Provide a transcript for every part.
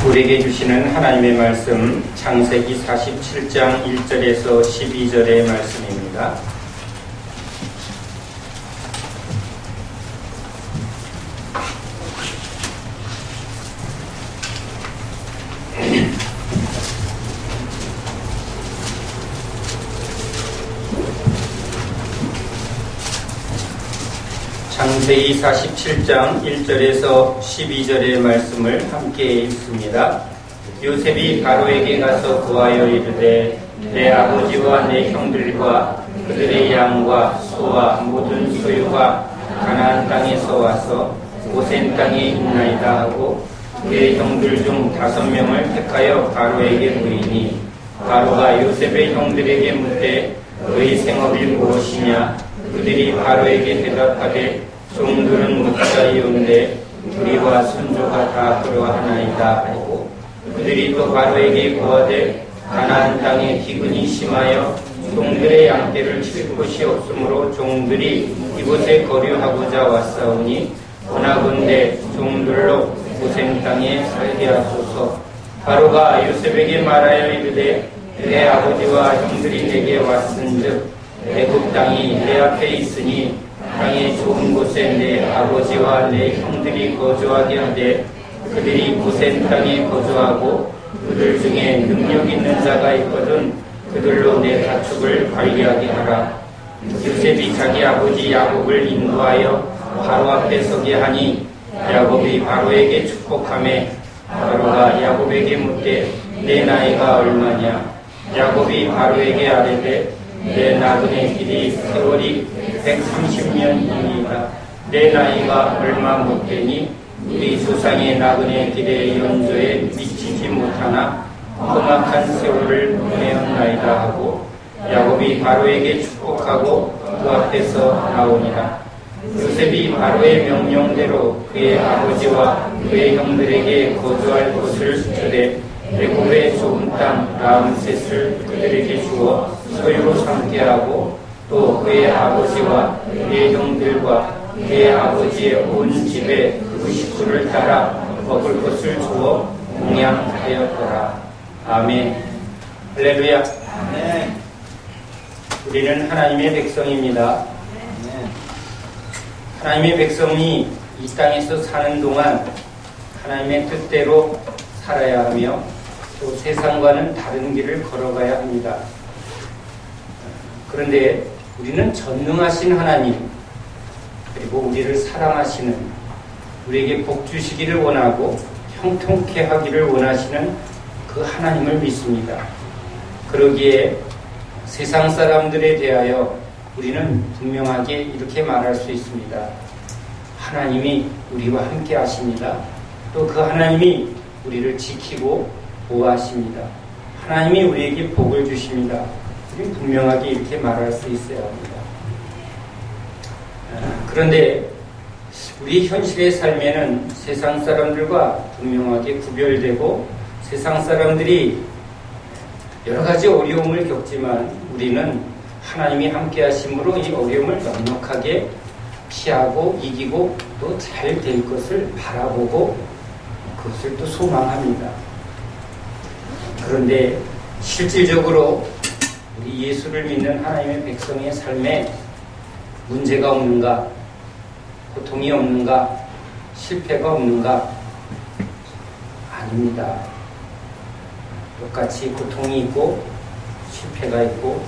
우리에게 주시는 하나님의 말씀 창세기 47장 1절에서 12절의 말씀입니다. 창세기 47장 1절에서 12절의 말씀을 함께 읽습니다. 요셉이 바로에게 가서 구하여 이르되 내 아버지와 내 형들과 그들의 양과 소와 모든 소유가 가나안 땅에서 와서 고센 땅에 있나이다 하고 그의 형들 중 5명을 택하여 바로에게 보이니 바로가 요셉의 형들에게 묻되 너희 생업이 무엇이냐? 그들이 바로에게 대답하되 종들은 묻자이온데 우리와 손조가 다 그러하나이다 하고 그들이 또 바로에게 고하되 가나안 땅에 기근이 심하여 종들의 양떼를 칠 곳이 없으므로 종들이 이곳에 거류하고자 왔사오니 원하건대 종들로 고센 땅에 살게 하소서. 바로가 요셉에게 말하여 이르되 내 아버지와 형들이 내게 왔은즉 애굽 땅이 내 앞에 있으니 땅의 좋은 곳에 내 아버지와 내 형들이 거주하게 하되 그들이 고센 땅에 거주하고 그들 중에 능력 있는 자가 있거든 그들로 내 가축을 관리하게 하라. 요셉이 자기 아버지 야곱을 인도하여 바로 앞에 서게 하니 야곱이 바로에게 축복하매 바로가 야곱에게 묻되 내 나이가 얼마냐? 야곱이 바로에게 아뢰되 내 나그네 길이 세월이 130년이니라. 내 나이가 얼마 못되니 우리 조상의 나그네 길의 연조에 미치지 못하나 험악한 세월을 보내었나이다 하고 야곱이 바로에게 축복하고 그 앞에서 나오니라. 요셉이 바로의 명령대로 그의 아버지와 그의 형들에게 거주할 곳을 주되 애굽의 좋은 땅 라암셋을 그들에게 주어 소유로 삼게 하고 또 그의 아버지와 그의 형들과 그의 아버지의 온 집에 그 식구를 따라 먹을 것을 주어 공양하였더라. 아멘. 할렐루야. 아멘. 우리는 하나님의 백성입니다. 하나님의 백성이 이 땅에서 사는 동안 하나님의 뜻대로 살아야 하며 또 세상과는 다른 길을 걸어가야 합니다. 그런데 우리는 전능하신 하나님 그리고 우리를 사랑하시는 우리에게 복 주시기를 원하고 형통케 하기를 원하시는 그 하나님을 믿습니다. 그러기에 세상 사람들에 대하여 우리는 분명하게 이렇게 말할 수 있습니다. 하나님이 우리와 함께 하십니다. 또 그 하나님이 우리를 지키고 보호하십니다. 하나님이 우리에게 복을 주십니다. 우리는 분명하게 이렇게 말할 수 있어야 합니다. 그런데 우리 현실의 삶에는 세상 사람들과 분명하게 구별되고 세상 사람들이 여러 가지 어려움을 겪지만 우리는 하나님이 함께 하심으로 이 어려움을 넉넉하게 피하고 이기고 또 잘 될 것을 바라보고 그것을 또 소망합니다. 그런데 실질적으로 우리 예수를 믿는 하나님의 백성의 삶에 문제가 없는가? 고통이 없는가? 실패가 없는가? 아닙니다. 똑같이 고통이 있고 실패가 있고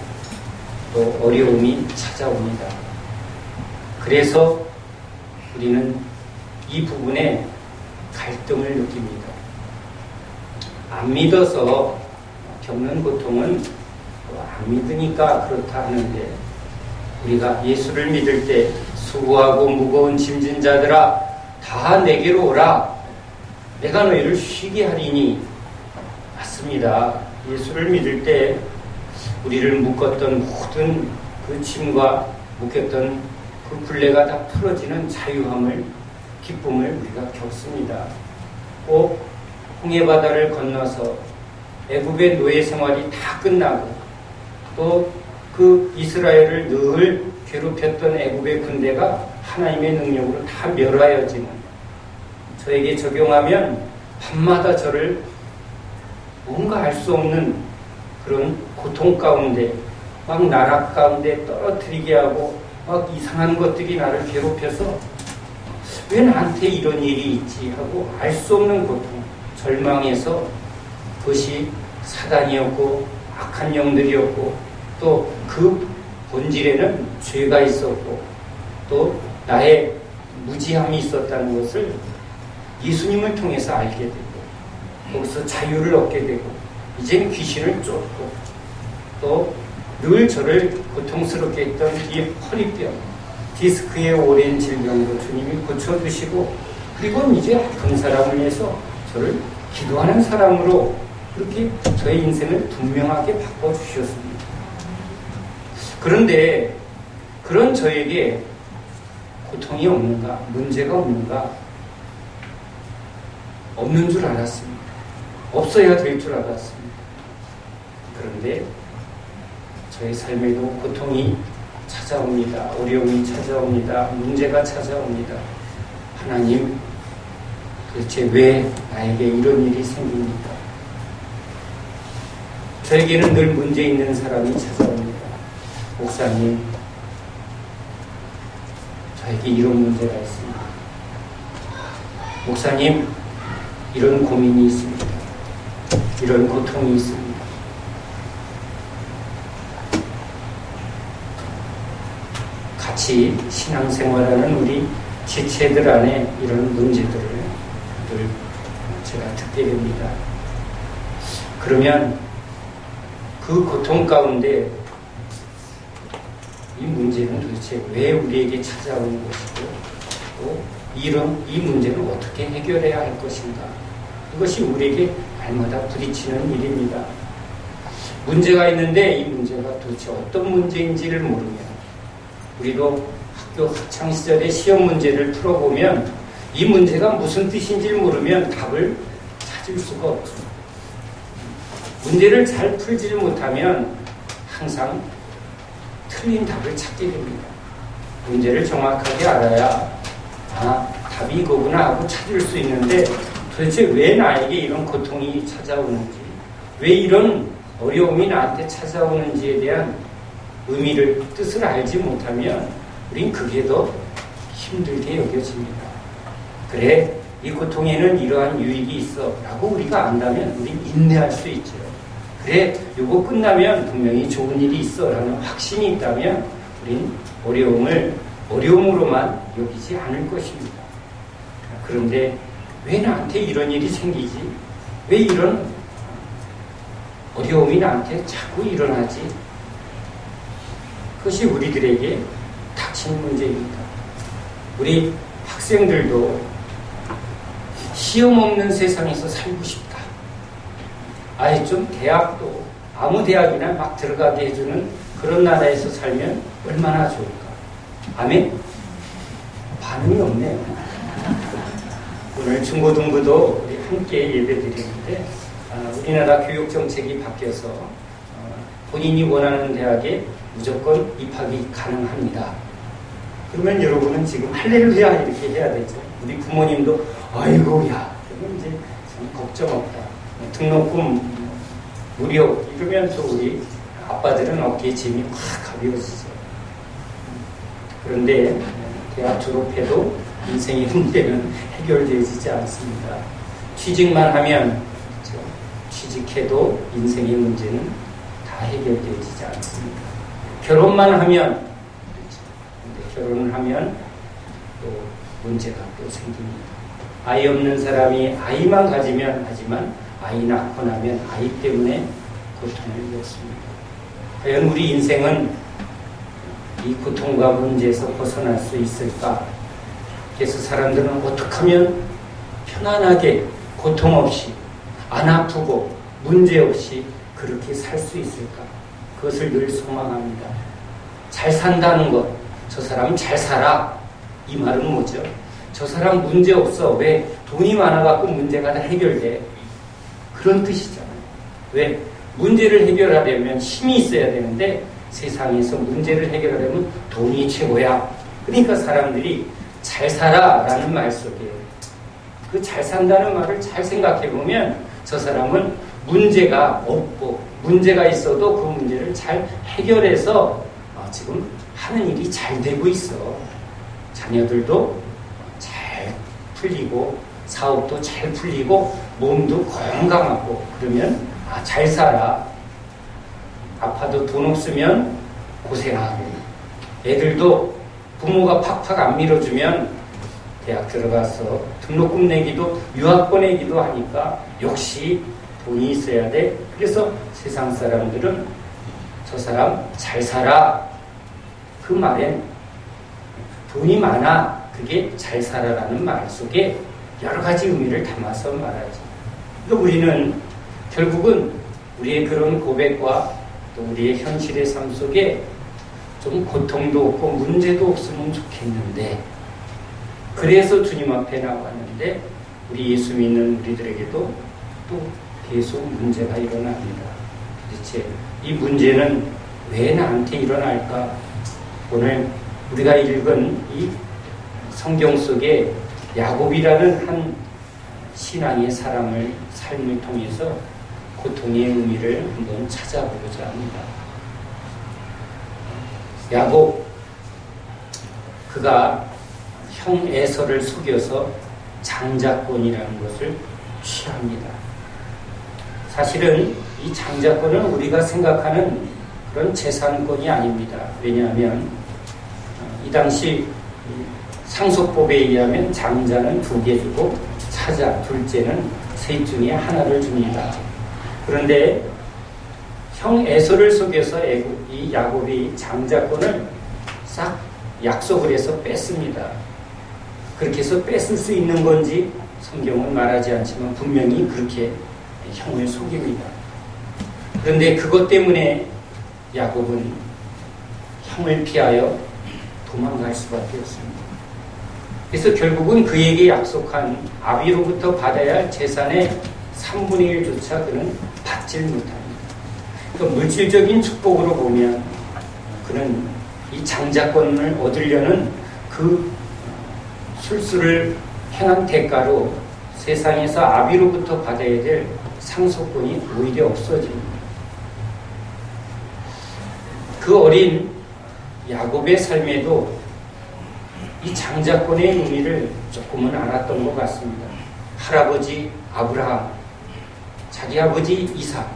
또 어려움이 찾아옵니다. 그래서 우리는 이 부분에 갈등을 느낍니다. 안 믿어서 겪는 고통은 안 믿으니까 그렇다 하는데 우리가 예수를 믿을 때 수고하고 무거운 짐진 자들아 다 내게로 오라 내가 너희를 쉬게 하리니 맞습니다. 예수를 믿을 때 우리를 묶었던 모든 그 짐과 묶였던 그 굴레가 다 풀어지는 자유함을 기쁨을 우리가 겪습니다. 꼭 홍해바다를 건너서 애굽의 노예 생활이 다 끝나고 또 그 이스라엘을 늘 괴롭혔던 애굽의 군대가 하나님의 능력으로 다 멸하여지는 저에게 적용하면 밤마다 저를 뭔가 알 수 없는 그런 고통 가운데, 막 나락 가운데 떨어뜨리게 하고 막 이상한 것들이 나를 괴롭혀서 왜 나한테 이런 일이 있지 하고 알 수 없는 고통, 절망에서 그것이 사단이었고 악한 영들이었고 또 그 본질에는 죄가 있었고 또 나의 무지함이 있었다는 것을 예수님을 통해서 알게 되고 거기서 자유를 얻게 되고 이젠 귀신을 쫓고 또 늘 저를 고통스럽게 했던 이 허리병, 디스크의 오랜 질병도 주님이 고쳐주시고 그리고 이제 아픈 사람을 위해서 저를 기도하는 사람으로 그렇게 저의 인생을 분명하게 바꿔주셨습니다. 그런데 그런 저에게 고통이 없는가, 문제가 없는가? 없는 줄 알았습니다. 없어야 될 줄 알았습니다. 그런데 저의 삶에도 고통이 찾아옵니다. 어려움이 찾아옵니다. 문제가 찾아옵니다. 하나님, 도대체 왜 나에게 이런 일이 생깁니까? 저에게는 늘 문제 있는 사람이 찾아옵니다. 목사님, 저에게 이런 문제가 있습니다. 목사님, 이런 고민이 있습니다. 이런 고통이 있습니다. 같이 신앙생활하는 우리 지체들 안에 이런 문제들을 늘 제가 듣게 됩니다. 그러면 그 고통 가운데 이 문제는 도대체 왜 우리에게 찾아오는 것이고 또 이 문제는 어떻게 해결해야 할 것인가? 이것이 우리에게 날마다 부딪히는 일입니다. 문제가 있는데 이 문제가 도대체 어떤 문제인지를 모르면 우리도 학교 학창시절에 시험 문제를 풀어보면 이 문제가 무슨 뜻인지를 모르면 답을 찾을 수가 없습니다. 문제를 잘 풀지를 못하면 항상 틀린 답을 찾게 됩니다. 문제를 정확하게 알아야 답이 이거구나 하고 찾을 수 있는데 도대체 왜 나에게 이런 고통이 찾아오는지, 왜 이런 어려움이 나한테 찾아오는지에 대한 의미를, 뜻을 알지 못하면 우린 그게 더 힘들게 여겨집니다. 그래, 이 고통에는 이러한 유익이 있어 라고 우리가 안다면 우린 인내할 수 있죠. 그래, 이거 끝나면 분명히 좋은 일이 있어 라는 확신이 있다면 우린 어려움을 어려움으로만 여기지 않을 것입니다. 그런데 왜 나한테 이런 일이 생기지? 왜 이런 어려움이 나한테 자꾸 일어나지? 그것이 우리들에게 닥친 문제입니다. 우리 학생들도 시험 없는 세상에서 살고 싶다. 아예 좀 대학도 아무 대학이나 막 들어가게 해주는 그런 나라에서 살면 얼마나 좋을까. 아멘? 반응이 없네요. 오늘 중고등부도 우리 함께 예배드리는데 우리나라 교육정책이 바뀌어서 본인이 원하는 대학에 무조건 입학이 가능합니다. 그러면 여러분은 지금 할렐루야 이렇게 해야 되죠. 우리 부모님도 아이고야 그러면 이제 참 걱정 없다. 등록금 무료 이러면 또 우리 아빠들은 어깨에 짐이 확 가벼워지죠. 그런데 대학 졸업해도 인생의 문제는 해결되어지지 않습니다. 취직만 하면 그렇죠? 취직해도 인생의 문제는 다 해결되어지지 않습니다. 결혼만 하면 그렇죠? 근데 결혼을 하면 또 문제가 또 생깁니다. 아이 없는 사람이 아이만 가지면 하지만 아이 낳고 나면 아이 때문에 고통을 겪습니다. 과연 우리 인생은 이 고통과 문제에서 벗어날 수 있을까? 그래서 사람들은 어떻게 하면 편안하게 고통 없이 안 아프고 문제 없이 그렇게 살 수 있을까? 그것을 늘 소망합니다. 잘 산다는 것, 저 사람 잘 살아. 이 말은 뭐죠? 저 사람 문제 없어. 왜? 돈이 많아갖고 문제가 다 해결돼. 그런 뜻이잖아요. 왜? 문제를 해결하려면 힘이 있어야 되는데 세상에서 문제를 해결하려면 돈이 최고야. 그러니까 사람들이 잘 살아 라는 말 속에 그 잘 산다는 말을 잘 생각해 보면 저 사람은 문제가 없고 문제가 있어도 그 문제를 잘 해결해서 지금 하는 일이 잘 되고 있어. 자녀들도 잘 풀리고 사업도 잘 풀리고 몸도 건강하고 그러면 잘 살아. 아파도 돈 없으면 고생하고 애들도 부모가 팍팍 안 밀어주면 대학 들어가서 등록금 내기도 유학 보내기도 하니까 역시 돈이 있어야 돼. 그래서 세상 사람들은 저 사람 잘 살아. 그 말엔 돈이 많아. 그게 잘 살아라는 말 속에 여러 가지 의미를 담아서 말하지. 그러니까 우리는 결국은 우리의 그런 고백과 또 우리의 현실의 삶 속에 좀 고통도 없고 문제도 없으면 좋겠는데 그래서 주님 앞에 나왔는데 우리 예수 믿는 우리들에게도 또 계속 문제가 일어납니다. 도대체 이 문제는 왜 나한테 일어날까? 오늘 우리가 읽은 이 성경 속에 야곱이라는 한 신앙의 사람을 삶을 통해서 고통의 의미를 한번 찾아보고자 합니다. 야곱, 그가 형 에서를 속여서 장자권이라는 것을 취합니다. 사실은 이 장자권은 우리가 생각하는 그런 재산권이 아닙니다. 왜냐하면 이 당시 상속법에 의하면 장자는 2개 주고 차자, 둘째는 셋 중에 하나를 줍니다. 그런데 형 에서를 속여서 이 야곱이 장자권을 싹 약속을 해서 뺐습니다. 그렇게 해서 뺏을 수 있는 건지 성경은 말하지 않지만 분명히 그렇게 형을 속입니다. 그런데 그것 때문에 야곱은 형을 피하여 도망갈 수밖에 없습니다. 그래서 결국은 그에게 약속한 아비로부터 받아야 할 재산의 3분의 1조차 그는 받질 못합니다. 그러니까 물질적인 축복으로 보면 그는 이 장자권을 얻으려는 그 술수를 행한 대가로 세상에서 아비로부터 받아야 될 상속권이 오히려 없어집니다. 그 어린 야곱의 삶에도 이 장자권의 의미를 조금은 알았던 것 같습니다. 할아버지 아브라함, 자기 아버지 이삭,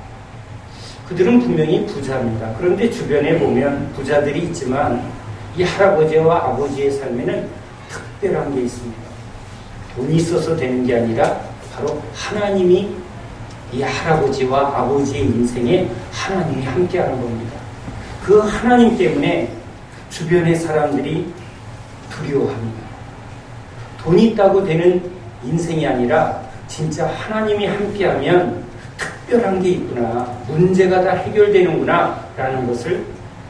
그들은 분명히 부자입니다. 그런데 주변에 보면 부자들이 있지만 이 할아버지와 아버지의 삶에는 특별한 게 있습니다. 돈이 있어서 되는 게 아니라 바로 하나님이 이 할아버지와 아버지의 인생에 하나님이 함께하는 겁니다. 그 하나님 때문에 주변의 사람들이 두려워합니다. 돈이 있다고 되는 인생이 아니라 진짜 하나님이 함께하면 특별한 게 있구나, 문제가 다 해결되는구나 라는 것을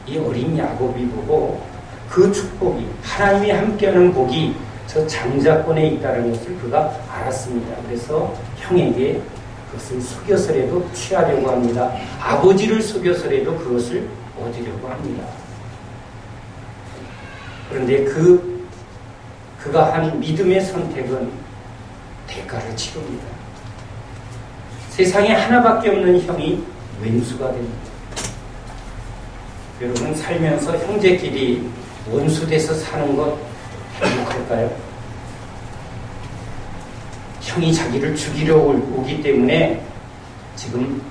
이 어린 야곱이 보고 그 축복이, 하나님이 함께하는 복이 저 장자권에 있다는 것을 그가 알았습니다. 그래서 형에게 그것을 속여서라도 취하려고 합니다. 아버지를 속여서라도 그것을 얻으려고 합니다. 그런데 그가 한 믿음의 선택은 대가를 치릅니다. 세상에 하나밖에 없는 형이 왼수가 됩니다. 여러분 살면서 형제끼리 원수돼서 사는 것 행복할까요? 형이 자기를 죽이려 오기 때문에 지금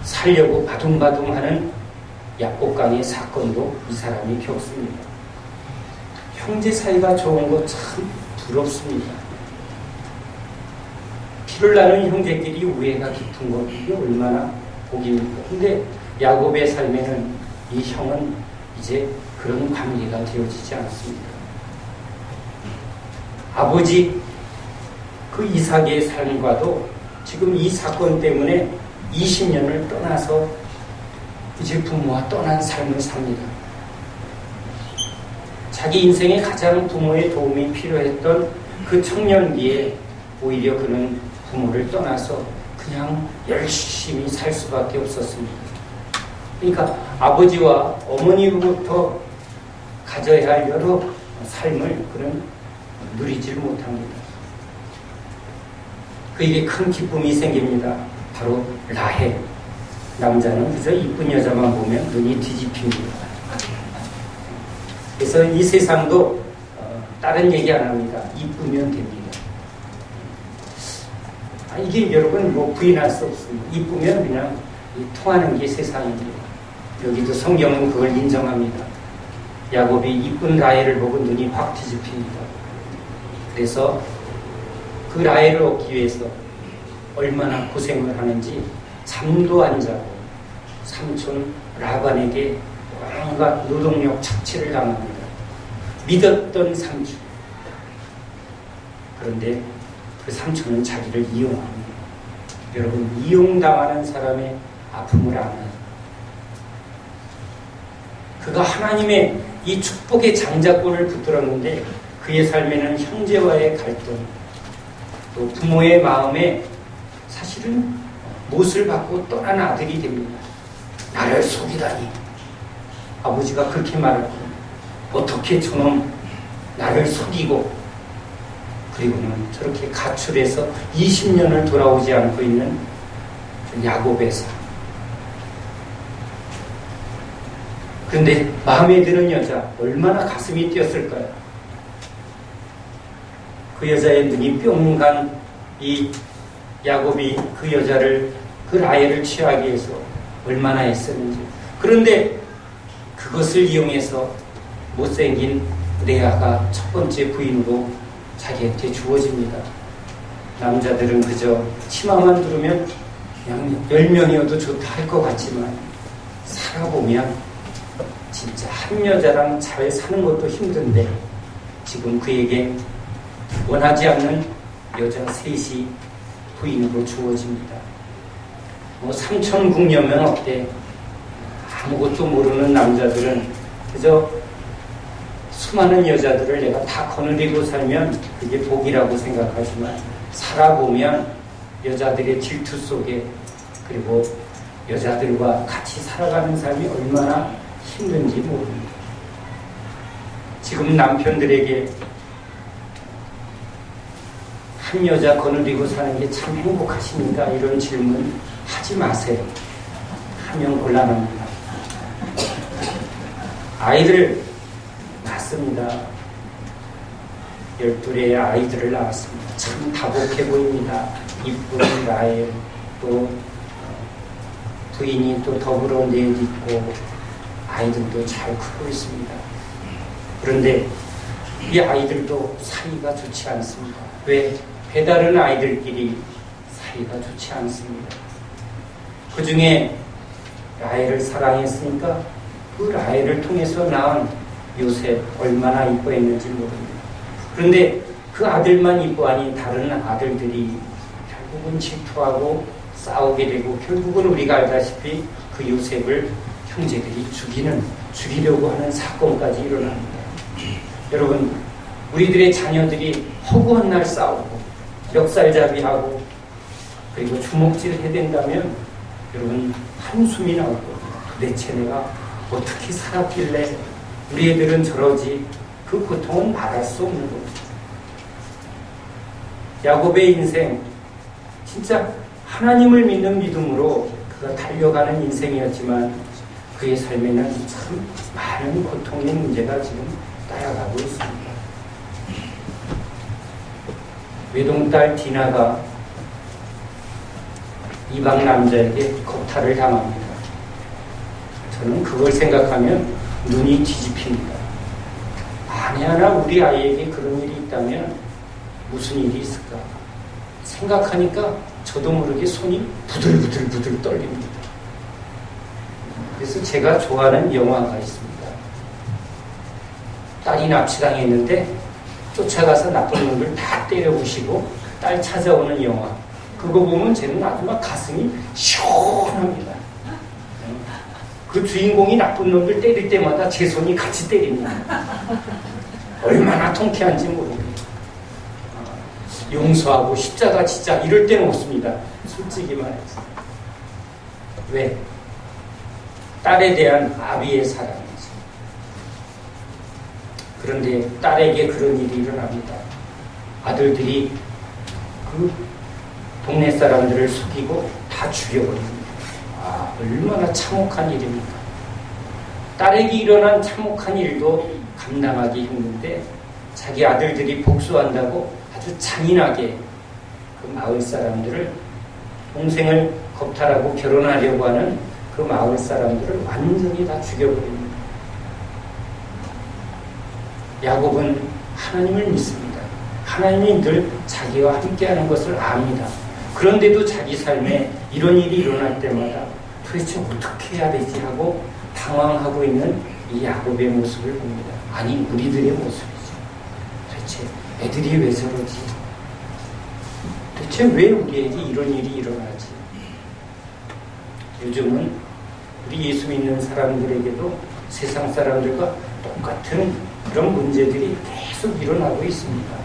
살려고 바둥바둥하는 약복강의 사건도 이 사람이 겪습니다. 형제 사이가 좋은 거 참 부럽습니다. 피를 나눈 형제끼리 우애가 깊은 것, 이게 얼마나 복입니까? 근데 야곱의 삶에는 이 형은 이제 그런 관계가 되어지지 않습니다. 아버지 그 이삭의 삶과도 지금 이 사건 때문에 20년을 떠나서 이제 부모와 떠난 삶을 삽니다. 자기 인생에 가장 부모의 도움이 필요했던 그 청년기에 오히려 그는 부모를 떠나서 그냥 열심히 살 수밖에 없었습니다. 그러니까 아버지와 어머니로부터 가져야 할 여러 삶을 그는 누리질 못합니다. 그에게 큰 기쁨이 생깁니다. 바로 라헬. 남자는 그저 이쁜 여자만 보면 눈이 뒤집힙니다. 그래서 이 세상도 다른 얘기 안 합니다. 이쁘면 됩니다. 이게 여러분 부인할 수 없습니다. 이쁘면 그냥 통하는 게 세상입니다. 여기도 성경은 그걸 인정합니다. 야곱이 이쁜 라헬을 보고 눈이 확 뒤집힙니다. 그래서 그 라헬을 얻기 위해서 얼마나 고생을 하는지 잠도 안 자고 삼촌 라반에게 온갖 노동력 착취를 당합니다. 믿었던 삼촌. 그런데 그 삼촌은 자기를 이용합니다. 여러분, 이용당하는 사람의 아픔을 아나요? 그가 하나님의 이 축복의 장자권을 붙들었는데 그의 삶에는 형제와의 갈등, 또 부모의 마음에 사실은 못을 받고 떠난 아들이 됩니다. 나를 속이다니. 아버지가 그렇게 말할 겁니다. 어떻게 저놈 나를 속이고, 그리고는 저렇게 가출해서 20년을 돌아오지 않고 있는 야곱의 삶. 그런데 마음에 드는 여자, 얼마나 가슴이 뛰었을까요? 그 여자의 눈이 뿅 간 이 야곱이 그 여자를, 그 라헬을 취하기 위해서 얼마나 애쓰는지. 그런데 그것을 이용해서 못생긴 레아가 첫 번째 부인으로 자기한테 주어집니다. 남자들은 그저 치마만 두르면 그냥 10명이어도 좋다 할 것 같지만 살아보면 진짜 한 여자랑 잘 사는 것도 힘든데 지금 그에게 원하지 않는 여자 셋이 부인으로 주어집니다. 삼천 궁녀면 어때? 아무것도 모르는 남자들은 그저 수많은 여자들을 내가 다 거느리고 살면 그게 복이라고 생각하지만 살아보면 여자들의 질투 속에, 그리고 여자들과 같이 살아가는 삶이 얼마나 힘든지 모릅니다. 지금 남편들에게 한 여자 거느리고 사는 게 참 행복하십니까? 이런 질문 하지 마세요. 하면 곤란합니다. 아이들 낳습니다. 12의 아이들을 낳았습니다. 참 다복해 보입니다. 이쁜 라헬, 또 부인이 또 더불어 넷 있고 아이들도 잘 크고 있습니다. 그런데 이 아이들도 사이가 좋지 않습니다. 왜? 배다른 아이들끼리 사이가 좋지 않습니다. 그 중에 라헬을 사랑했으니까 그 라헬을 통해서 낳은 요셉 얼마나 이뻐했는지 모릅니다. 그런데 그 아들만 이뻐하니 다른 아들들이 결국은 질투하고 싸우게 되고 결국은 우리가 알다시피 그 요셉을 형제들이 죽이려고 하는 사건까지 일어납니다. 여러분, 우리들의 자녀들이 허구한 날 싸우고 멱살잡이하고 그리고 주먹질 해댄다면 여러분 한숨이 나올 겁니다. 도대체 내가 어떻게 살았길래 우리 애들은 저러지. 그 고통은 말할 수 없는 겁니다. 야곱의 인생 진짜 하나님을 믿는 믿음으로 그가 달려가는 인생이었지만 그의 삶에는 참 많은 고통의 문제가 지금 따라가고 있습니다. 외동딸 디나가 이방 남자에게 겁탈을 당합니다. 저는 그걸 생각하면 눈이 뒤집힙니다. 만에 하나 우리 아이에게 그런 일이 있다면 무슨 일이 있을까 생각하니까 저도 모르게 손이 부들부들 떨립니다. 그래서 제가 좋아하는 영화가 있습니다. 딸이 납치당했는데 쫓아가서 나쁜 놈들 다 때려부시고 딸 찾아오는 영화. 그거 보면 쟤는 아주 막 가슴이 시원합니다. 그 주인공이 나쁜 놈들 때릴 때마다 제 손이 같이 때립니다. 얼마나 통쾌한지 모르겠어요. 용서하고 십자가 진짜 이럴 때는 없습니다. 솔직히 말해서. 왜? 딸에 대한 아비의 사랑이지. 그런데 딸에게 그런 일이 일어납니다. 아들들이 그 동네 사람들을 속이고 다 죽여버립니다. 아, 얼마나 참혹한 일입니까? 딸에게 일어난 참혹한 일도 감당하기 힘든데 자기 아들들이 복수한다고 아주 잔인하게 그 마을 사람들을, 동생을 겁탈하고 결혼하려고 하는 그 마을 사람들을 완전히 다 죽여버립니다. 야곱은 하나님을 믿습니다. 하나님이 늘 자기와 함께하는 것을 압니다. 그런데도 자기 삶에 이런 일이 일어날 때마다 도대체 어떻게 해야 되지 하고 당황하고 있는 이 야곱의 모습을 봅니다. 아니, 우리들의 모습이죠. 도대체 애들이 왜 저러지? 도대체 왜 우리에게 이런 일이 일어나지? 요즘은 우리 예수 믿는 사람들에게도 세상 사람들과 똑같은 그런 문제들이 계속 일어나고 있습니다.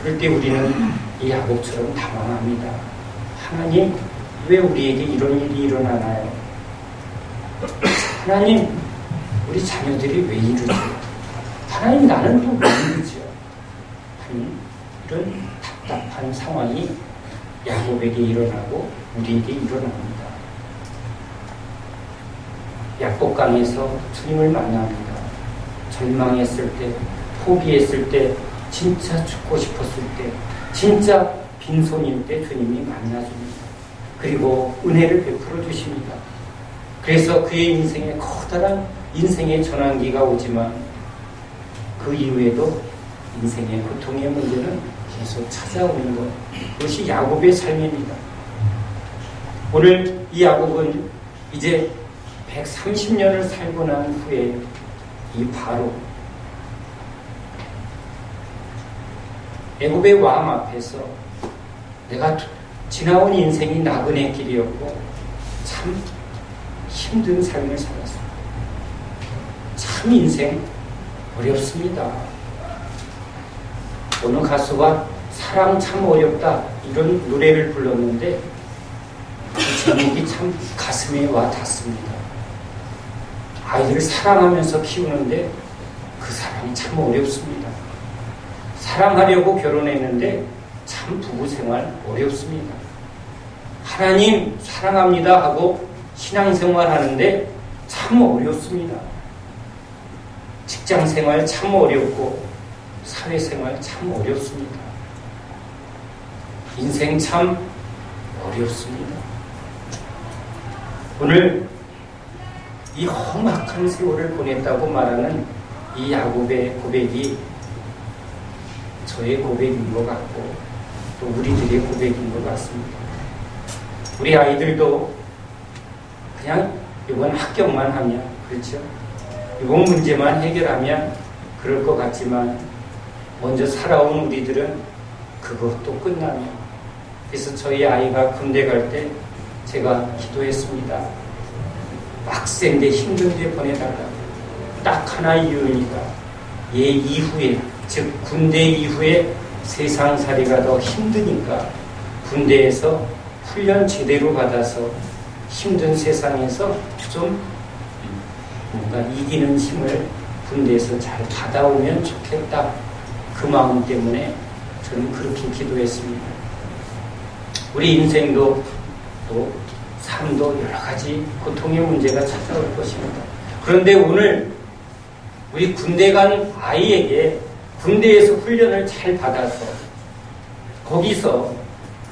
그럴 때 우리는 이 야곱처럼 당황합니다. 하나님, 왜 우리에게 이런 일이 일어나나요? 하나님, 우리 자녀들이 왜 이러지? 하나님, 나는 또 왜 이러지? 이런 답답한 상황이 야곱에게 일어나고 우리에게 일어납니다. 약복강에서 주님을 만납니다. 절망했을 때, 포기했을 때, 진짜 죽고 싶었을 때, 진짜 빈손일 때 주님이 만나줍니다. 그리고 은혜를 베풀어 주십니다. 그래서 그의 인생에 커다란 인생의 전환기가 오지만 그 이후에도 인생의 고통의 문제는 계속 찾아오는 것, 그것이 야곱의 삶입니다. 오늘 이 야곱은 이제 130년을 살고 난 후에 이 바로 애굽의 왕 앞에서 내가 지나온 인생이 나그네 길이었고 참 힘든 삶을 살았습니다. 참 인생 어렵습니다. 어느 가수가 사랑 참 어렵다 이런 노래를 불렀는데 그 제목이 참 가슴에 와 닿습니다. 아이들을 사랑하면서 키우는데 그 사랑이 참 어렵습니다. 사랑하려고 결혼했는데 참 부부생활 어렵습니다. 하나님 사랑합니다 하고 신앙생활 하는데 참 어렵습니다. 직장생활 참 어렵고 사회생활 참 어렵습니다. 인생 참 어렵습니다. 오늘 이 험악한 세월을 보냈다고 말하는 이 야곱의 고백이 저의 고백인 것 같고 또 우리들의 고백인 것 같습니다. 우리 아이들도 그냥 이번 합격만 하면, 그렇죠? 이번 문제만 해결하면 그럴 것 같지만 먼저 살아온 우리들은 그것도 끝나면, 그래서 저희 아이가 군대 갈 때 제가 기도했습니다. 빡센데 힘든데 보내달라고. 딱 하나 이유입니다. 얘 이후에, 즉 군대 이후에 세상살이가 더 힘드니까 군대에서 훈련 제대로 받아서 힘든 세상에서 좀 뭔가 이기는 힘을 군대에서 잘 받아오면 좋겠다. 그 마음 때문에 저는 그렇게 기도했습니다. 우리 인생도 또 삶도 여러 가지 고통의 문제가 찾아올 것입니다. 그런데 오늘 우리 군대 간 아이에게 군대에서 훈련을 잘 받아서 거기서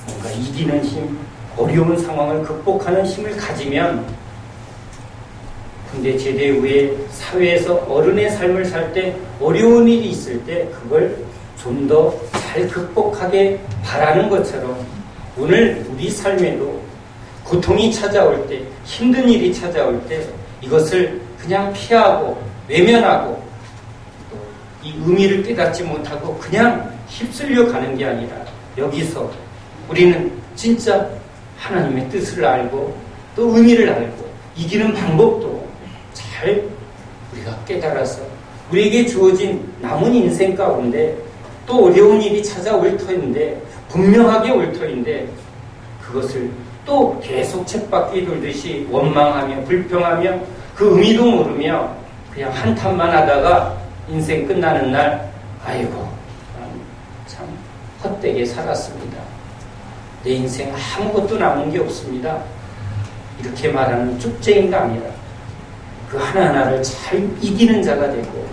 뭔가 이기는 힘, 어려운 상황을 극복하는 힘을 가지면 군대 제대 후에 사회에서 어른의 삶을 살 때 어려운 일이 있을 때 그걸 좀 더 잘 극복하게 바라는 것처럼 오늘 우리 삶에도 고통이 찾아올 때, 힘든 일이 찾아올 때 이것을 그냥 피하고 외면하고 또 이 의미를 깨닫지 못하고 그냥 휩쓸려 가는 게 아니라 여기서 우리는 진짜 하나님의 뜻을 알고 또 의미를 알고 이기는 방법도 잘 우리가 깨달아서 우리에게 주어진 남은 인생 가운데 또 어려운 일이 찾아올 터인데 분명하게 올 터인데 그것을 또 계속 쳇바퀴 돌듯이 원망하며 불평하며 그 의미도 모르며 그냥 한탄만 하다가 인생 끝나는 날 아이고 참 헛되게 살았습니다. 내 인생 아무것도 남은 게 없습니다. 이렇게 말하는 쪽쟁이가 아니라 그 하나하나를 잘 이기는 자가 되고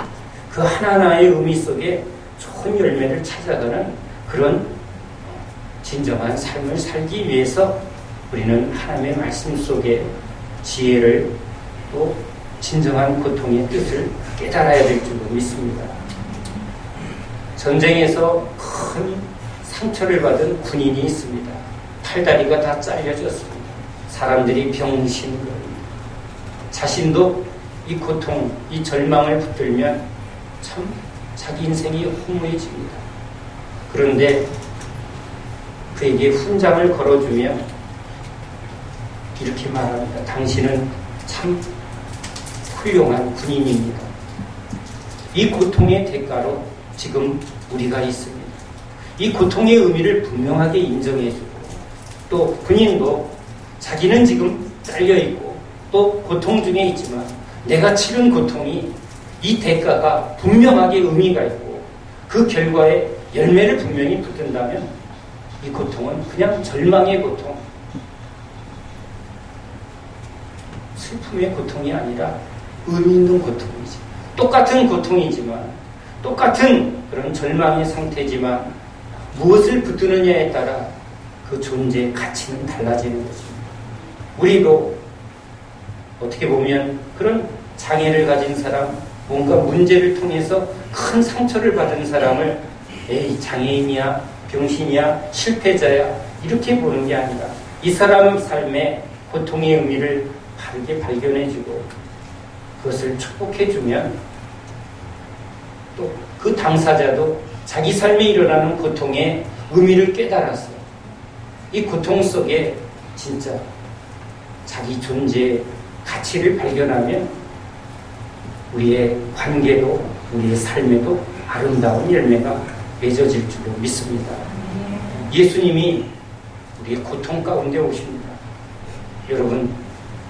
그 하나하나의 의미 속에 좋은 열매를 찾아가는 그런 진정한 삶을 살기 위해서 우리는 하나님의 말씀 속에 지혜를 또 진정한 고통의 뜻을 깨달아야 될 줄로 믿습니다. 전쟁에서 큰 상처를 받은 군인이 있습니다. 팔다리가 다 잘려졌습니다. 사람들이 병신거립니다. 자신도 이 고통, 이 절망을 붙들면 참 자기 인생이 허무해집니다. 그런데 그에게 훈장을 걸어주며 이렇게 말합니다. 당신은 참 훌륭한 군인입니다. 이 고통의 대가로 지금 우리가 있습니다. 이 고통의 의미를 분명하게 인정해주고 또 군인도 자기는 지금 잘려있고 또 고통 중에 있지만 내가 치른 고통이 이 대가가 분명하게 의미가 있고 그 결과에 열매를 분명히 붙든다면 이 고통은 그냥 절망의 고통, 슬픔의 고통이 아니라 의미 있는 고통이지. 똑같은 고통이지만 똑같은 그런 절망의 상태지만 무엇을 붙드느냐에 따라 그 존재의 가치는 달라지는 것입니다. 우리도 어떻게 보면 그런 장애를 가진 사람, 뭔가 문제를 통해서 큰 상처를 받은 사람을 에이 장애인이야, 병신이야, 실패자야 이렇게 보는 게 아니라 이 사람 삶의 고통의 의미를 바르게 발견해주고 그것을 축복해주면 또 그 당사자도 자기 삶에 일어나는 고통의 의미를 깨달았어. 이 고통 속에 진짜 자기 존재의 가치를 발견하면 우리의 관계도 우리의 삶에도 아름다운 열매가 맺어질 줄로 믿습니다. 예수님이 우리의 고통 가운데 오십니다. 여러분,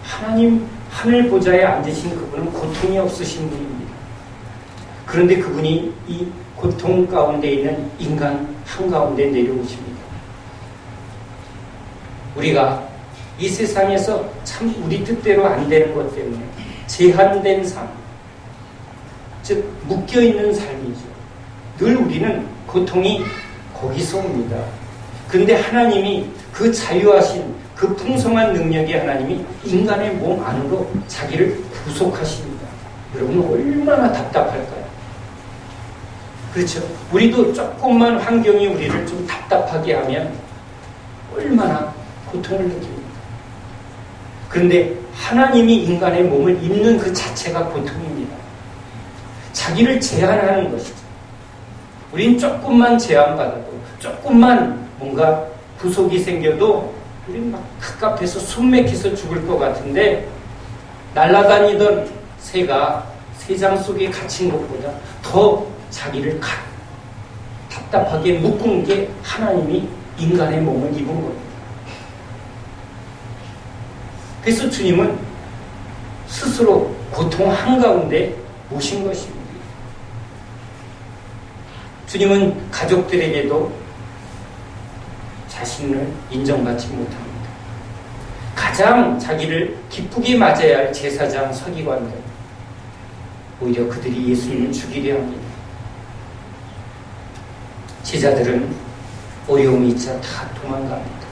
하나님 하늘 보좌에 앉으신 그분은 고통이 없으신 분입니다. 그런데 그분이 이 고통 가운데 있는 인간 한가운데 내려오십니다. 우리가 이 세상에서 참 우리 뜻대로 안 되는 것 때문에 제한된 삶, 즉 묶여있는 삶이죠. 늘 우리는 고통이 거기서 옵니다. 그런데 하나님이 그 자유하신 그 풍성한 능력의 하나님이 인간의 몸 안으로 자기를 구속하십니다. 여러분 얼마나 답답할까요? 그렇죠? 우리도 조금만 환경이 우리를 좀 답답하게 하면 얼마나 고통을 느낍니다. 그런데 하나님이 인간의 몸을 입는 그 자체가 고통입니다. 자기를 제한하는 것이죠. 우린 조금만 제한받아도 조금만 뭔가 구속이 생겨도 우린 막 갑갑해서 숨 막혀서 죽을 것 같은데 날아다니던 새가 새장 속에 갇힌 것보다 더 자기를 답답하게 묶은 게 하나님이 인간의 몸을 입은 겁니다. 그래서 주님은 스스로 고통 한가운데 모신 것입니다. 주님은 가족들에게도 자신을 인정받지 못합니다. 가장 자기를 기쁘게 맞아야 할 제사장 서기관들, 오히려 그들이 예수님을 죽이려 합니다. 제자들은 어려움이 있자 다 도망갑니다.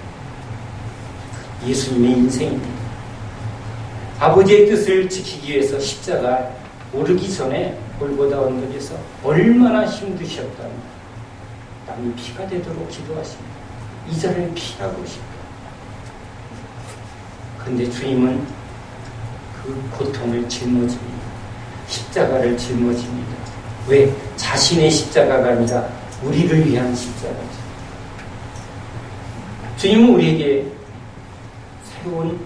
예수님의 인생입니다. 아버지의 뜻을 지키기 위해서 십자가 오르기 전에 골고다 언덕에서 얼마나 힘드셨다면 땀이 피가 되도록 기도하십니다. 이 자를 피하고 싶다. 그런데 주님은 그 고통을 짊어집니다. 십자가를 짊어집니다. 왜? 자신의 십자가가 아니라 우리를 위한 십자가죠. 주님은 우리에게 새로운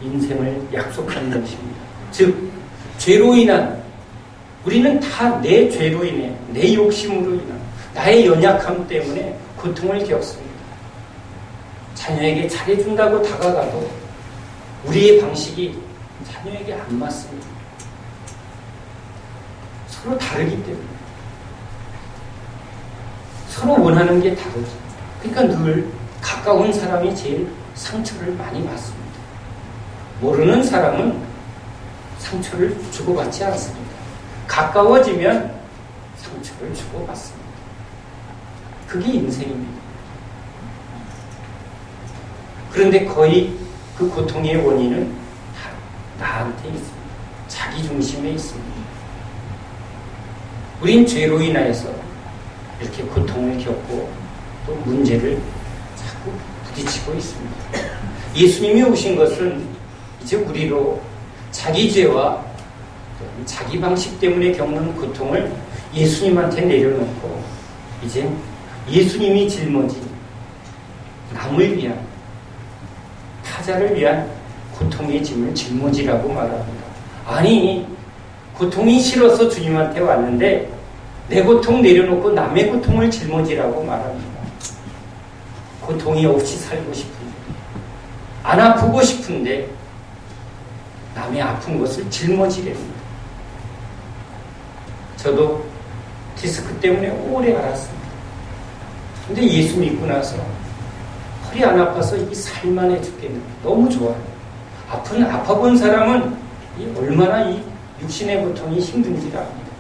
인생을 약속하는 것입니다. 즉 죄로 인한, 우리는 다 내 죄로 인해, 내 욕심으로 인한, 나의 연약함 때문에 고통을 겪습니다. 자녀에게 잘해준다고 다가가도 우리의 방식이 자녀에게 안 맞습니다. 서로 다르기 때문에. 서로 원하는 게 다르죠. 그러니까 늘 가까운 사람이 제일 상처를 많이 받습니다. 모르는 사람은 상처를 주고받지 않습니다. 가까워지면 상처를 주고받습니다. 그게 인생입니다. 그런데 거의 그 고통의 원인은 다 나한테 있습니다. 자기 중심에 있습니다. 우린 죄로 인하여서 이렇게 고통을 겪고 또 문제를 자꾸 부딪히고 있습니다. 예수님이 오신 것은 이제 우리로 자기 죄와 자기 방식 때문에 겪는 고통을 예수님한테 내려놓고 이제 예수님이 짊어진 남을 위한 타자를 위한 고통의 짐을 짊어지라고 말합니다. 아니, 고통이 싫어서 주님한테 왔는데 내 고통 내려놓고 남의 고통을 짊어지라고 말합니다. 고통이 없이 살고 싶은데, 안 아프고 싶은데 남의 아픈 것을 짊어지랍니다. 저도 디스크 때문에 오래 앓았습니다. 근데 예수 믿고 나서 허리 안 아파서 이 살만해 죽겠는데 너무 좋아요. 아파본 사람은 얼마나 이 육신의 고통이 힘든지를 압니다.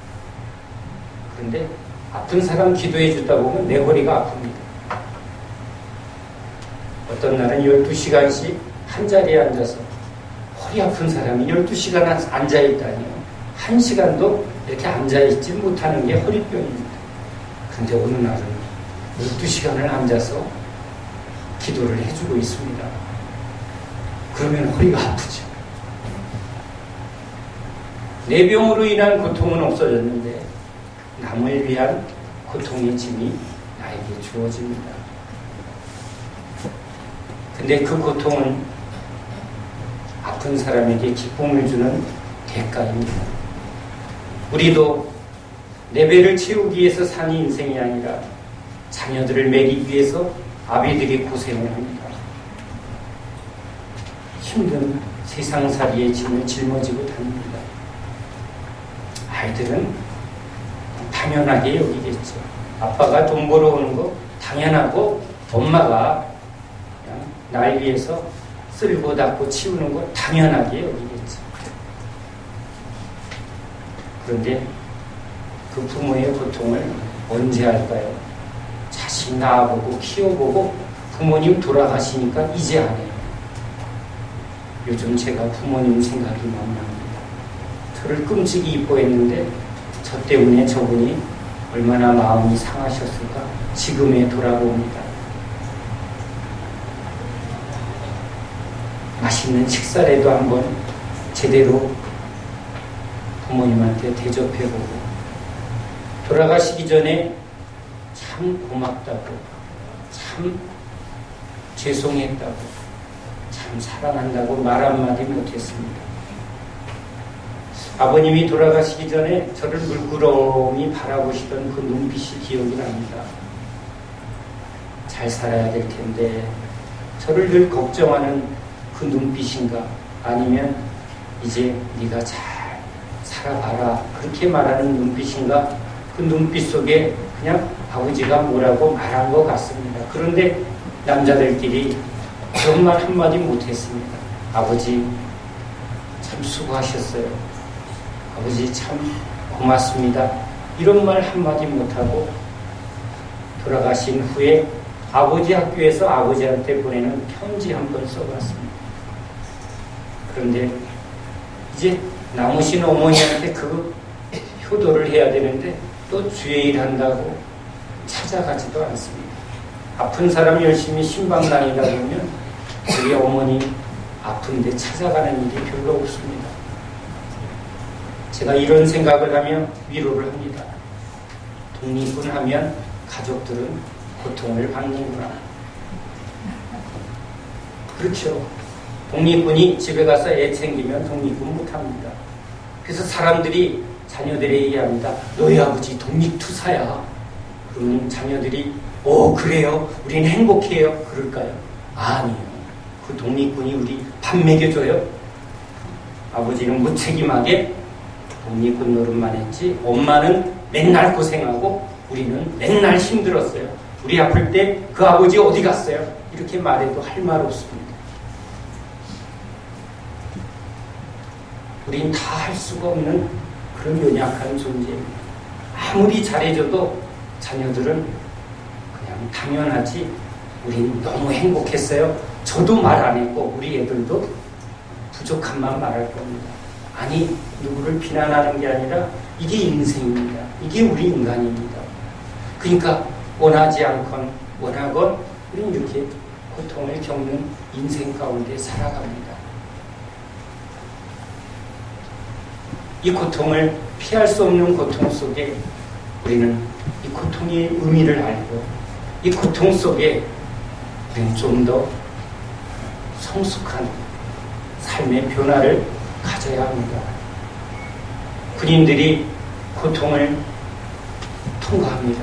그런데 아픈 사람 기도해 주다 보면 내 허리가 아픕니다. 어떤 날은 12시간씩 한 자리에 앉아서 허리 아픈 사람이 12시간 앉아있다니요. 1시간도 이렇게 앉아있지 못하는 게 허리병입니다. 그런데 어느 날은 12시간을 앉아서 기도를 해주고 있습니다. 그러면 허리가 아프죠. 내 병으로 인한 고통은 없어졌는데 남을 위한 고통의 짐이 나에게 주어집니다. 근데 그 고통은 아픈 사람에게 기쁨을 주는 대가입니다. 우리도 내 배를 채우기 위해서 사는 인생이 아니라 자녀들을 먹이기 위해서 아비들이 고생을 합니다. 힘든 세상살이의 짐을 짊어지고 다닙니다. 아이들은 당연하게 여기겠죠. 아빠가 돈 벌어오는 거 당연하고 엄마가 그냥 날 위해서 쓸고 닦고 치우는 거 당연하게 여기겠죠. 그런데 그 부모의 고통을 언제 할까요? 자식 낳아보고 키워보고 부모님 돌아가시니까 이제 안 해요. 요즘 제가 부모님 생각이 많이 납니다. 저를 끔찍이 이뻐했는데 저 때문에 저분이 얼마나 마음이 상하셨을까 지금에 돌아봅니다. 맛있는 식사라도 한번 제대로 부모님한테 대접해보고 돌아가시기 전에 참 고맙다고 참 죄송했다고 참 사랑한다고 말 한마디 못했습니다. 아버님이 돌아가시기 전에 저를 물끄러미 바라보시던 그 눈빛이 기억이 납니다. 잘 살아야 될 텐데 저를 늘 걱정하는 그 눈빛인가 아니면 이제 네가 잘 살아봐라 그렇게 말하는 눈빛인가 그 눈빛 속에 그냥 아버지가 뭐라고 말한 것 같습니다. 그런데 남자들끼리 그런 말 한마디 못했습니다. 아버지 참 수고하셨어요. 아버지 참 고맙습니다. 이런 말 한마디 못하고 돌아가신 후에 아버지 학교에서 아버지한테 보내는 편지 한 번 써봤습니다. 그런데 이제 남으신 어머니한테 그 효도를 해야 되는데 또 주의 일 한다고 찾아가지도 않습니다. 아픈 사람 열심히 신방 다니다 보면 우리 어머니 아픈데 찾아가는 일이 별로 없습니다. 제가 이런 생각을 하며 위로를 합니다. 독립군 하면 가족들은 고통을 받는구나. 그렇죠. 독립군이 집에 가서 애 챙기면 독립군 못합니다. 그래서 사람들이 자녀들에게 얘기합니다. 너희 아버지 독립투사야. 그러면 자녀들이 그래요? 우리는 행복해요. 그럴까요? 아니요. 그 독립군이 우리 밥 먹여줘요. 아버지는 무책임하게 독립군 노릇만 했지 엄마는 맨날 고생하고 우리는 맨날 힘들었어요. 우리 아플 때 그 아버지 어디 갔어요? 이렇게 말해도 할 말 없습니다. 우린 다 할 수가 없는 그런 연약한 존재입니다. 아무리 잘해줘도 자녀들은 그냥 당연하지, 우린 너무 행복했어요. 저도 말 안 했고 우리 애들도 부족함만 말할 겁니다. 아니, 누구를 비난하는 게 아니라 이게 인생입니다. 이게 우리 인간입니다. 그러니까 원하지 않건 원하건 우리는 이렇게 고통을 겪는 인생 가운데 살아갑니다. 이 고통을 피할 수 없는 고통 속에 우리는 이 고통의 의미를 알고 이 고통 속에 우리는 좀 더 성숙한 삶의 변화를 가져야 합니다. 군인들이 고통을 통과합니다.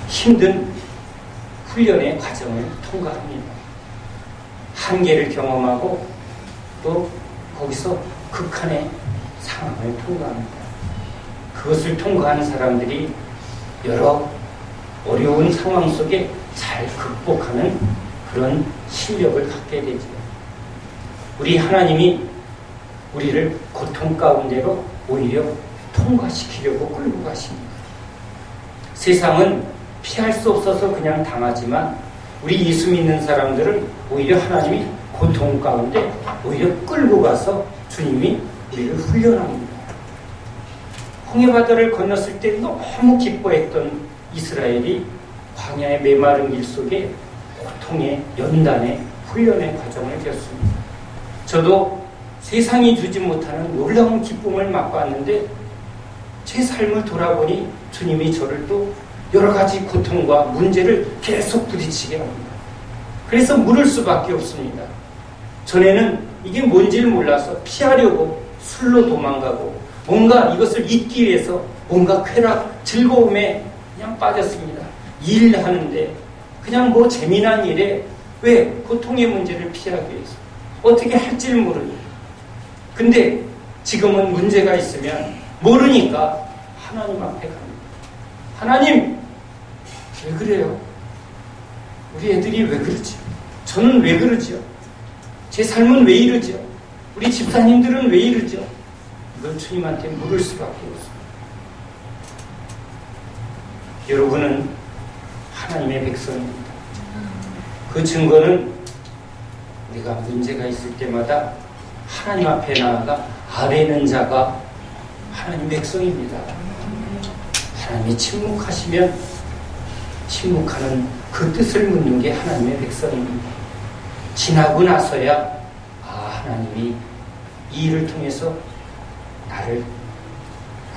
힘든 훈련의 과정을 통과합니다. 한계를 경험하고 또 거기서 극한의 상황을 통과합니다. 그것을 통과한 사람들이 여러 어려운 상황 속에 잘 극복하는 그런 실력을 갖게 되죠. 우리 하나님이 우리를 고통 가운데로 오히려 통과시키려고 끌고 가십니다. 세상은 피할 수 없어서 그냥 당하지만 우리 예수 믿는 사람들은 오히려 하나님이 고통 가운데 오히려 끌고 가서 주님이 우리를 훈련합니다. 홍해바다를 건넜을 때 너무 기뻐했던 이스라엘이 광야의 메마른 길 속에 고통의 연단의 훈련의 과정을 겪습니다. 저도 세상이 주지 못하는 놀라운 기쁨을 맛봤는데 제 삶을 돌아보니 주님이 저를 또 여러 가지 고통과 문제를 계속 부딪히게 합니다. 그래서 물을 수밖에 없습니다. 전에는 이게 뭔지를 몰라서 피하려고 술로 도망가고 뭔가 이것을 잊기 위해서 뭔가 쾌락, 즐거움에 그냥 빠졌습니다. 일하는데 그냥 뭐 재미난 일에 왜 고통의 문제를 피하기 위해서 어떻게 할지를 모르니. 근데 지금은 문제가 있으면 모르니까 하나님 앞에 갑니다. 하나님, 왜 그래요? 우리 애들이 왜 그러지? 저는 왜 그러지요? 제 삶은 왜 이러죠? 우리 집사님들은 왜 이러죠? 이걸 주님한테 물을 수밖에 없습니다. 여러분은 하나님의 백성입니다. 그 증거는 우리가 문제가 있을 때마다 하나님 앞에 나아가 아뢰는 자가 하나님 백성입니다. 하나님이 침묵하시면 침묵하는 그 뜻을 묻는 게 하나님의 백성입니다. 지나고 나서야 하나님이 이 일을 통해서 나를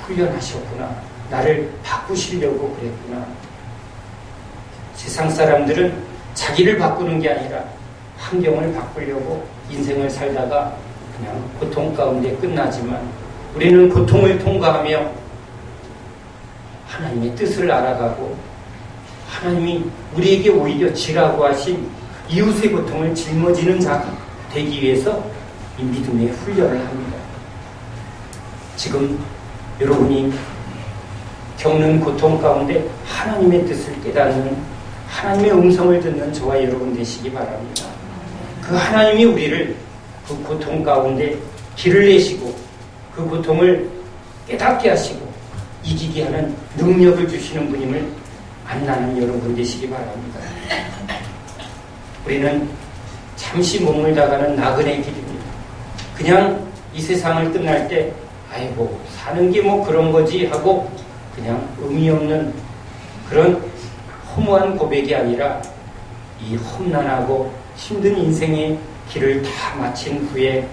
훈련하셨구나, 나를 바꾸시려고 그랬구나. 세상 사람들은 자기를 바꾸는 게 아니라 환경을 바꾸려고 인생을 살다가 그냥 고통 가운데 끝나지만 우리는 고통을 통과하며 하나님의 뜻을 알아가고 하나님이 우리에게 오히려 지라고 하신 이웃의 고통을 짊어지는 자가 되기 위해서 이 믿음의 훈련을 합니다. 지금 여러분이 겪는 고통 가운데 하나님의 뜻을 깨닫는, 하나님의 음성을 듣는 저와 여러분 되시기 바랍니다. 그 하나님이 우리를 그 고통 가운데 길을 내시고 그 고통을 깨닫게 하시고 이기게 하는 능력을 주시는 분임을 만나는 여러분 되시기 바랍니다. 우리는 잠시 머물다가는 나그네 길입니다. 그냥 이 세상을 끝날 때 아이고 사는 게 뭐 그런 거지 하고 그냥 의미 없는 그런 허무한 고백이 아니라 이 험난하고 힘든 인생의 길을 다 마친 후에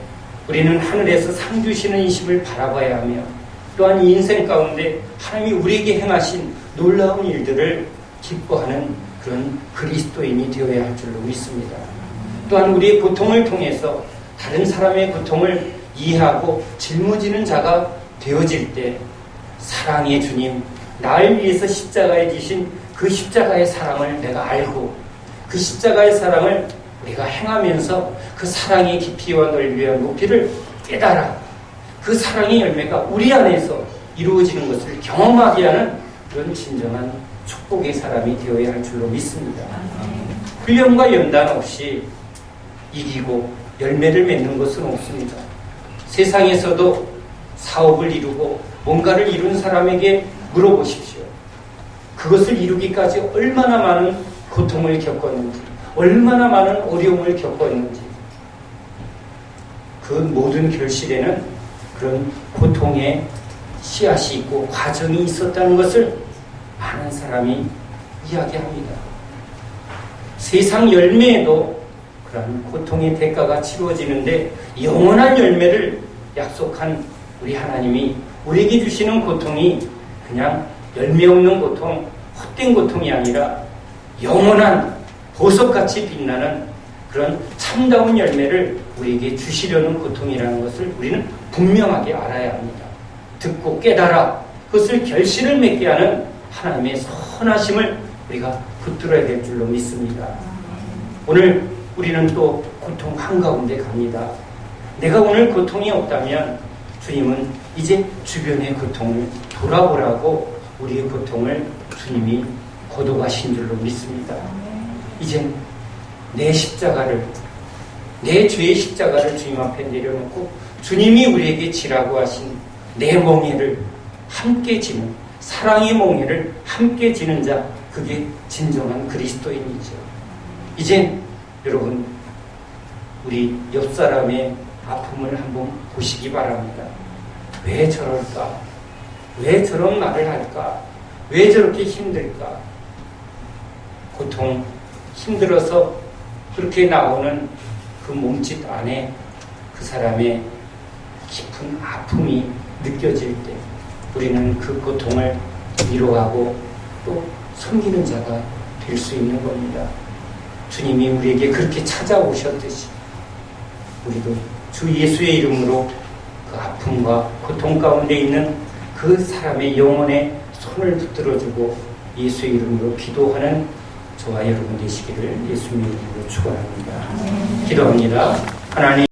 우리는 하늘에서 상 주시는 이심을 바라봐야 하며 또한 이 인생 가운데 하나님이 우리에게 행하신 놀라운 일들을 기뻐하는 그런 그리스도인이 되어야 할 줄로 믿습니다. 또한 우리의 고통을 통해서 다른 사람의 고통을 이해하고 짊어지는 자가 되어질 때 사랑의 주님, 나를 위해서 십자가에 지신 그 십자가의 사랑을 내가 알고 그 십자가의 사랑을 우리가 행하면서 그 사랑의 깊이와 넓이와 높이를 깨달아 그 사랑의 열매가 우리 안에서 이루어지는 것을 경험하게 하는 그런 진정한 축복의 사람이 되어야 할 줄로 믿습니다. 훈련과 연단 없이 이기고 열매를 맺는 것은 없습니다. 세상에서도 사업을 이루고 뭔가를 이룬 사람에게 물어보십시오. 그것을 이루기까지 얼마나 많은 고통을 겪었는지, 얼마나 많은 어려움을 겪었는지, 그 모든 결실에는 그런 고통의 씨앗이 있고 과정이 있었다는 것을 많은 사람이 이야기합니다. 세상 열매에도 그런 고통의 대가가 치루어지는데 영원한 열매를 약속한 우리 하나님이 우리에게 주시는 고통이 그냥 열매 없는 고통, 헛된 고통이 아니라 영원한 보석같이 빛나는 그런 참다운 열매를 우리에게 주시려는 고통이라는 것을 우리는 분명하게 알아야 합니다. 듣고 깨달아 그것을 결실을 맺게 하는 하나님의 선하심을 우리가 붙들어야 될 줄로 믿습니다. 오늘 우리는 또 고통 한가운데 갑니다. 내가 오늘 고통이 없다면 주님은 이제 주변의 고통을 돌아보라고 우리의 고통을 주님이 거둬가신 줄로 믿습니다. 이젠 내 십자가를, 내 죄의 십자가를 주님 앞에 내려놓고 주님이 우리에게 지라고 하신 내 멍에를 함께 지는, 사랑의 멍에를 함께 지는 자, 그게 진정한 그리스도인이죠. 이젠 여러분 우리 옆 사람의 아픔을 한번 보시기 바랍니다. 왜 저럴까? 왜 저런 말을 할까? 왜 저렇게 힘들까? 고통, 힘들어서 그렇게 나오는 그 몸짓 안에 그 사람의 깊은 아픔이 느껴질 때 우리는 그 고통을 위로하고 또 섬기는 자가 될 수 있는 겁니다. 주님이 우리에게 그렇게 찾아오셨듯이 우리도 주 예수의 이름으로 그 아픔과 고통 가운데 있는 그 사람의 영혼에 손을 붙들어주고 예수의 이름으로 기도하는 저와 여러분 되시기를 예수님의 이름으로 축원합니다. 기도합니다. 하나님